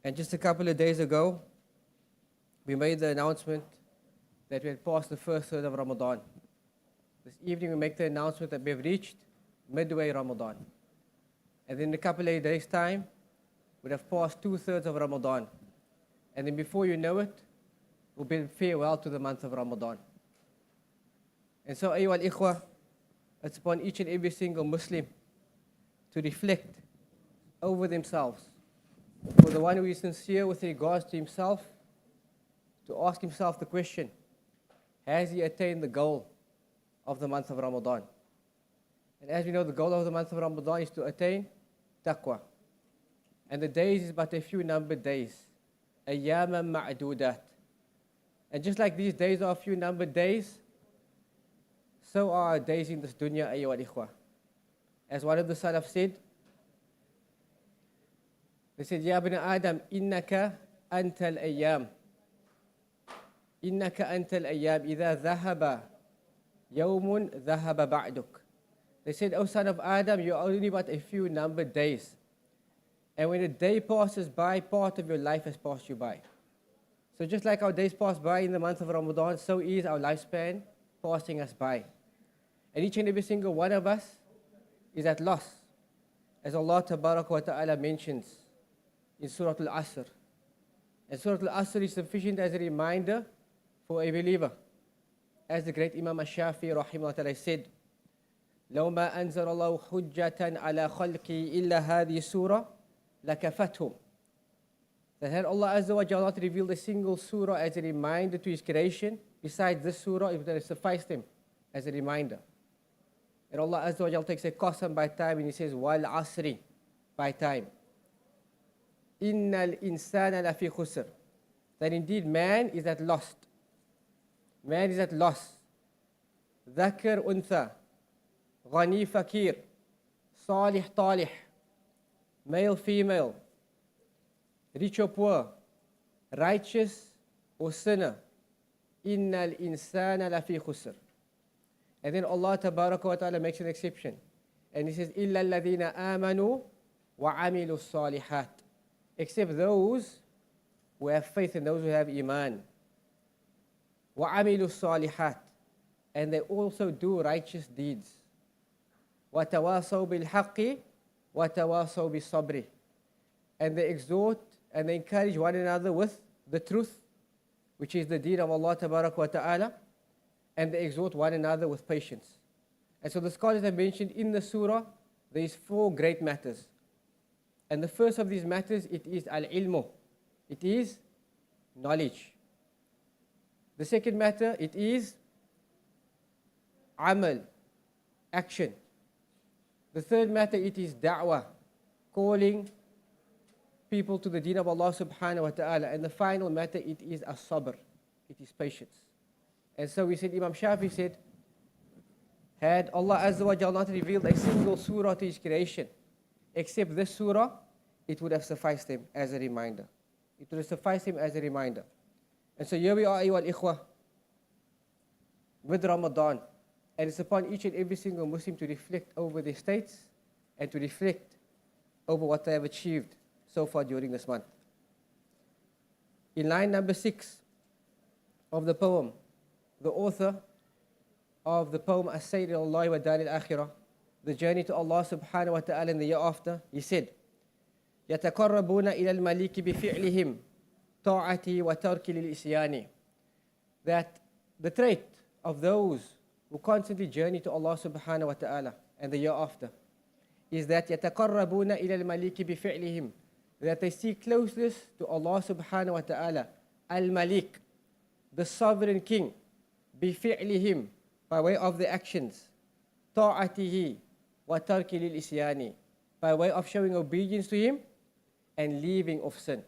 And just a couple of days ago, we made the announcement that we had passed the first third of Ramadan. This evening we make the announcement that we have reached midway Ramadan. And then in a couple of days' time, we'd have passed 2/3 of Ramadan. And then before you know it, we'll bid farewell to the month of Ramadan. And so, ayyuha al-ikhwa, it's upon each and every single Muslim to reflect over themselves. For the one who is sincere with regards to himself, to ask himself the question, has he attained the goal of the month of Ramadan? And as we know, the goal of the month of Ramadan is to attain taqwa. And the days is but a few numbered days. Ayyaman ma'dudat. And just like these days are a few numbered days, so are our days in this dunya, ayyuha al-ikhwa. As one of the Salaf said, they said, Ya ibn Adam, innaka anta al-ayyam. Innaka anta al-ayyam. Idha dhahaba yawmun dhahaba ba'duk. They said, O son of Adam, you're only but a few numbered days. And when a day passes by, part of your life has passed you by. So just like our days pass by in the month of Ramadan, so is our lifespan passing us by. And each and every single one of us is at loss. As Allah Tabaraka wa Ta'ala mentions in Surah Al-Asr. And Surah Al-Asr is sufficient as a reminder for a believer. As the great Imam Shaykh Rahimahu said, لو ما أنزل الله حجة على خلقي إلا هذه السورة لكفتهم. That had Allah Azza wa Jalla not revealed a single surah as a reminder to His creation, besides this surah, it would have sufficed Him as a reminder. And Allah Azza wa Jalla takes a qasam by time and He says, wal asri, by time. Innal insana lafi khusr. That indeed man is at lost. Man is at loss. Dhakar untha. Ghani fakir. Salih talih. Male, female. Rich or poor. Righteous or sinner. Innal insana lafi khusr. And then Allah Tabaraka wa Ta'ala makes an exception. And He says, إِلَّا الَّذِينَ آمَنُوا وَعَمِلُوا الصَّالِحَاتِ. Except those who have faith and those who have iman. وَعَمِلُوا الصَّالِحَاتِ. And they also do righteous deeds. وَتَوَاصَوْا بِالْحَقِّ وَتَوَاصَوْا بِالصَّبْرِ. And they exhort and they encourage one another with the truth, which is the deen of Allah Tabaraka wa Ta'ala. And they exhort one another with patience. And so the scholars have mentioned in the surah, there is 4 great matters. And the first of these matters, it is al-ilmu. It is knowledge. The second matter, it is amal, action. The third matter, it is da'wah, calling people to the deen of Allah subhanahu wa ta'ala. And the final matter, it is as-sabr, it is patience. And so we said, Imam Shafi said, had Allah Azza wa Jalla not revealed a single surah to His creation, except this surah, it would have sufficed Him as a reminder. It would have sufficed Him as a reminder. And so here we are, ayyuha al-ikhwa, with Ramadan. And it's upon each and every single Muslim to reflect over their states and to reflect over what they have achieved so far during this month. In line number 6 of the poem, the author of the poem As-Sayr ila-Allahi wa Dar al-Akhirah, the journey to Allah subhanahu wa ta'ala in the year after, he said, يَتَقَرَّبُونَ إِلَى الْمَلِيكِ بِفِعْلِهِمْ طَاعَتِهِ وَتَرْكِ لِلْإِسْيَانِ. That the trait of those who constantly journey to Allah subhanahu wa ta'ala and the year after is that يَتَقَرَّبُونَ إِلَى الْمَلِيكِ بِفِعْلِهِمْ, that they seek closeness to Allah subhanahu wa ta'ala, al-Malik, the sovereign king, بِفِعْلِهِمْ, by way of the actions, طَاعَتِهِ وَتَرْكِ لِلْإِسْيَانِ, by way of showing obedience to Him and leaving of sin.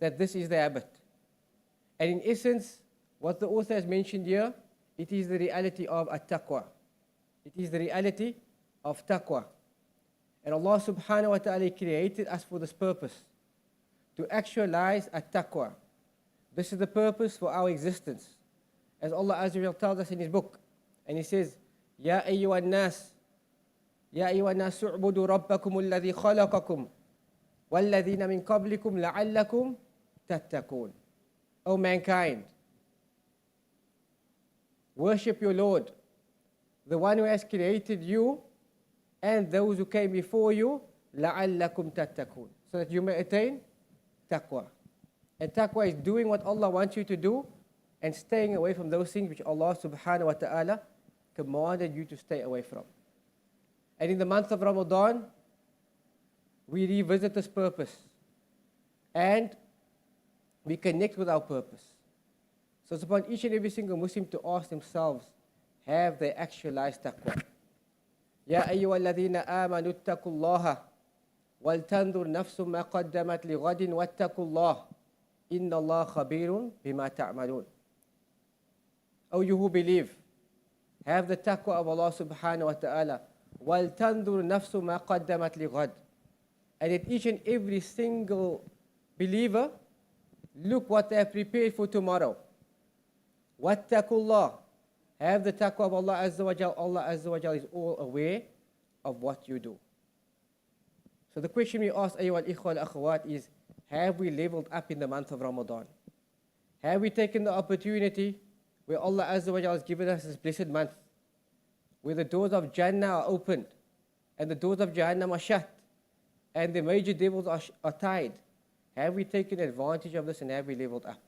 That this is the habit. And in essence, what the author has mentioned here, it is the reality of at-taqwa. It is the reality of taqwa. And Allah subhanahu wa ta'ala created us for this purpose, to actualize at-taqwa. This is the purpose for our existence. As Allah Azza wa Jalla tells us in His book, and He says, Ya ayyuhan nas, Ya ayyuhan nas u'budu rabbakum alladhi khalaqakum وَالَّذِينَ مِن قَبْلِكُمْ لَعَلَّكُمْ تَتَّقُونَ. O mankind, worship your Lord, the one who has created you and those who came before you, لَعَلَّكُمْ تَتَّقُونَ, so that you may attain taqwa. And taqwa is doing what Allah wants you to do and staying away from those things which Allah subhanahu wa ta'ala commanded you to stay away from. And in the month of Ramadan, we revisit this purpose and we connect with our purpose. So it's upon each and every single Muslim to ask themselves, have they actualized taqwa? يا أيها الذين آمنوا اتقوا الله ولتنظر نفس ما قدمت لغد واتقوا الله إن الله خبير بما تعملون. O you who believe, have the taqwa of Allah subhanahu wa ta'ala. وَلْتَنْظُرْ نَفْسُ مَا قَدَّمَتْ لِغَدٍ. And that each and every single believer look what they have prepared for tomorrow. وَاتَّقُوا اللَّهِ. Have the taqwa of Allah Azza wa Jal. Allah Azza wa Jal is all aware of what you do. So the question we ask, أيها الإخوة والأخوات, is, have we leveled up in the month of Ramadan? Have we taken the opportunity where Allah Azza wa Jal has given us this blessed month, where the doors of Jannah are opened and the doors of Jahannam are shut and the major devils are tied? Have we taken advantage of this and have we leveled up?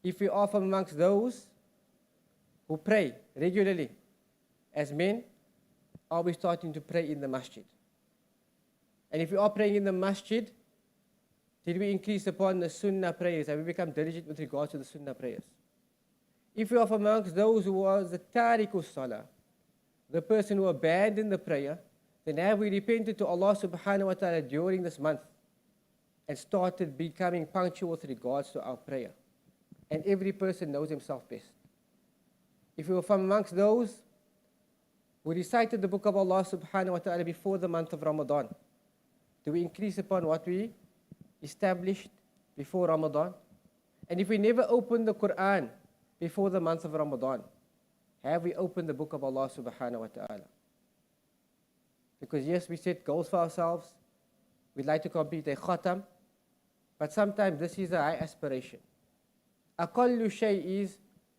If we are from amongst those who pray regularly as men, are we starting to pray in the masjid? And if we are praying in the masjid, did we increase upon the sunnah prayers? Have we become diligent with regards to the sunnah prayers? If we are from amongst those who was the tariqus salah, the person who abandoned the prayer, then have we repented to Allah subhanahu wa ta'ala during this month and started becoming punctual with regards to our prayer? And every person knows himself best. If we were from amongst those who recited the book of Allah subhanahu wa ta'ala before the month of Ramadan, do we increase upon what we established before Ramadan? And if we never opened the Quran before the month of Ramadan, have we opened the book of Allah subhanahu wa ta'ala? Because yes, we set goals for ourselves. We'd like to complete a khatam. But sometimes this is a high aspiration. Aqallu shay is,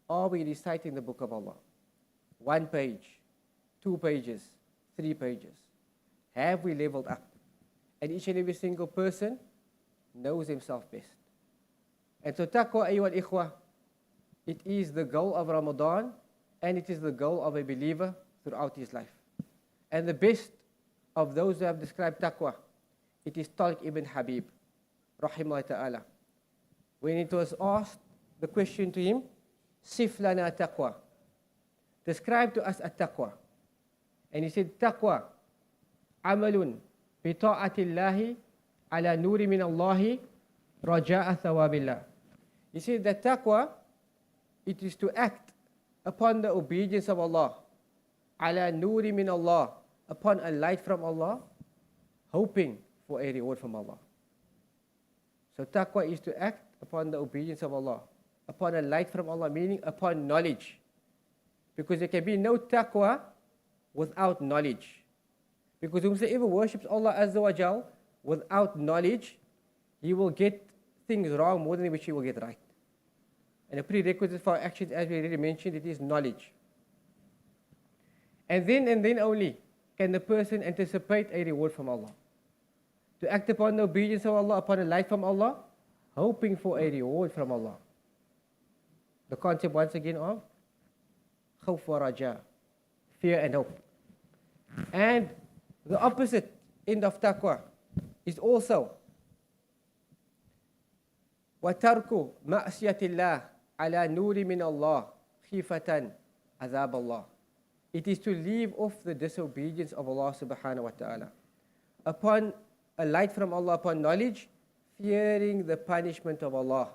are we reciting the book of Allah? 1 page, 2 pages, 3 pages. Have we leveled up? And each and every single person knows himself best. And so taqwa, ayyuha al-ikhwah, it is the goal of Ramadan and it is the goal of a believer throughout his life. And the best of those who have described taqwa, it is Tariq ibn Habib, Rahimahu ta'ala. When it was asked the question to him, Sif lana taqwa, describe to us a taqwa. And he said, taqwa, amalun bi ta'atillahi ala nuri min Allahi raja'a thawabillah. He said that taqwa, it is to act upon the obedience of Allah, ala nuri min Allah, upon a light from Allah, hoping for a reward from Allah. So taqwa is to act upon the obedience of Allah, upon a light from Allah, meaning upon knowledge. Because there can be no taqwa without knowledge. Because whosoever worships Allah Azza wa Jal without knowledge, he will get things wrong more than which he will get right. And a prerequisite for actions, as we already mentioned, it is knowledge. And then only can the person anticipate a reward from Allah. To act upon the obedience of Allah, upon a light from Allah, hoping for a reward from Allah. The concept once again of khawf wa raja, fear and hope. And the opposite end of taqwa is also وَتَرْكُ مَعْصِيَةِ اللَّهِ عَلَى نُورِ مِنَ اللَّهِ خِيفَةً عَذَابَ اللَّهِ. It is to leave off the disobedience of Allah subhanahu wa ta'ala upon a light from Allah, upon knowledge, fearing the punishment of Allah.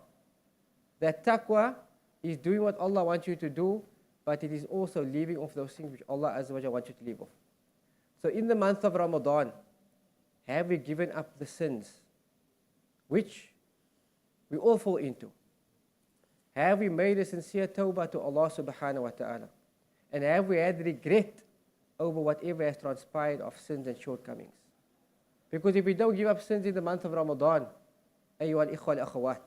That taqwa is doing what Allah wants you to do, but it is also leaving off those things which Allah Azza wa Jalla wants you to leave off. So in the month of Ramadan, have we given up the sins which we all fall into? Have we made a sincere tawbah to Allah subhanahu wa ta'ala? And have we had regret over whatever has transpired of sins and shortcomings? Because if we don't give up sins in the month of Ramadan, أيها الإخوة الأخوات,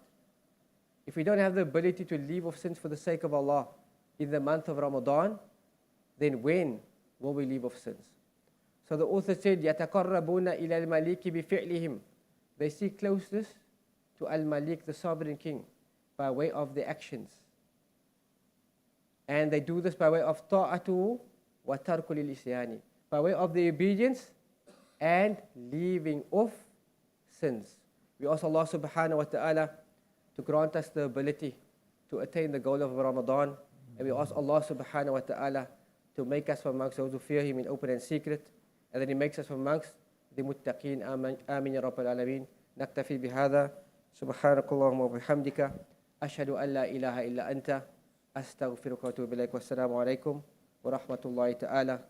if we don't have the ability to leave off sins for the sake of Allah in the month of Ramadan, then when will we leave off sins? So the author said, يَتَقَرَّبُونَ إِلَى الْمَلِيكِ بِفِعْلِهِم. They seek closeness to Al-Malik, the sovereign king, by way of their actions. And they do this by way of ta'atu wa tarku lil isyani, by way of the obedience and leaving off sins. We ask Allah subhanahu wa ta'ala to grant us the ability to attain the goal of Ramadan. And we ask Allah subhanahu wa ta'ala to make us from amongst those who fear Him in open and secret. And then He makes us from amongst the muttaqeen. Amin ya Rabbal Alameen. Naktafi bihada. Subhanakallahumma wa bihamdika. Ashhadu an la ilaha illa anta. Astaghfiruka wa atubu ilaik. Wassalamu alaikum wa rahmatullahi ta'ala